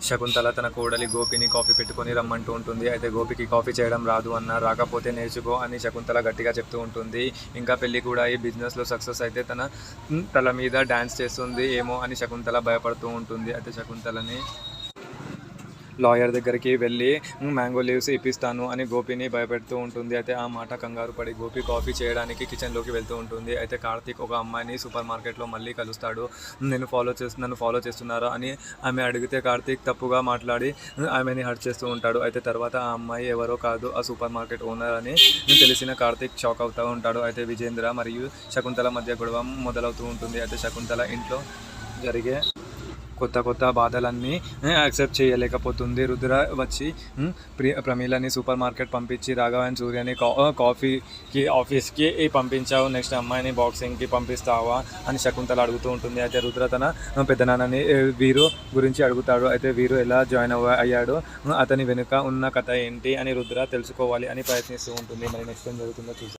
శకుంతల తన కోడలి గోపిని కాఫీ పెట్టుకొని రమ్మంటూ ఉంటుంది. అయితే గోపికి కాఫీ చేయడం రాదు రాకపోతే నేర్చుకో అని శకుంతల గట్టిగా చెప్తూ ఉంటుంది. ఇంకా పెళ్ళి కూడా ఈ బిజినెస్లో సక్సెస్ అయితే తన తల మీద డ్యాన్స్ చేస్తుంది ఏమో అని శకుంతల భయపడుతూ ఉంటుంది. అయితే శకుంతలని లాయర్ దగ్గరికి వెళ్ళి మ్యాంగో లీవ్స్ ఇప్పిస్తాను అని గోపిని భయపెడుతూ ఉంటుంది. అయితే ఆ మాట కంగారు పడి గోపి కాఫీ చేయడానికి కిచెన్లోకి వెళ్తూ ఉంటుంది. అయితే కార్తీక్ ఒక అమ్మాయిని సూపర్ మార్కెట్లో మళ్ళీ కలుస్తాడు. నన్ను ఫాలో చేస్తున్నారా అని ఆమె అడిగితే కార్తీక్ తప్పుగా మాట్లాడి ఆమెని హర్ట్ చేస్తూ ఉంటాడు. అయితే తర్వాత ఆ అమ్మాయి ఎవరో కాదు ఆ సూపర్ మార్కెట్ ఓనర్ అని తెలిసిన కార్తీక్ షాక్ అవుతూ ఉంటాడు. అయితే విజేంద్ర మరియు శకుంతల మధ్య గొడవ మొదలవుతూ ఉంటుంది. అయితే శకుంతల ఇంట్లో జరిగే కొత్త బాధలన్నీ యాక్సెప్ట్ చేయలేకపోతుంది. రుద్ర వచ్చి ప్రమీలని సూపర్ మార్కెట్ పంపించి రాఘవ అండ్ సూర్యని కాఫీకి ఆఫీస్కి పంపించావు, నెక్స్ట్ అమ్మాయిని బాక్సింగ్కి పంపిస్తావా అని శకుంతల అడుగుతూ ఉంటుంది. అయితే రుద్ర తన పెద్దనాన్నని వీరు గురించి అడుగుతాడు. అయితే వీరు ఎలా జాయిన్ అయ్యాడు, అతని వెనుక ఉన్న కథ ఏంటి అని రుద్ర తెలుసుకోవాలి అని ప్రయత్నిస్తూ ఉంటుంది. మరి నెక్స్ట్ ఏం జరుగుతుందో చూసి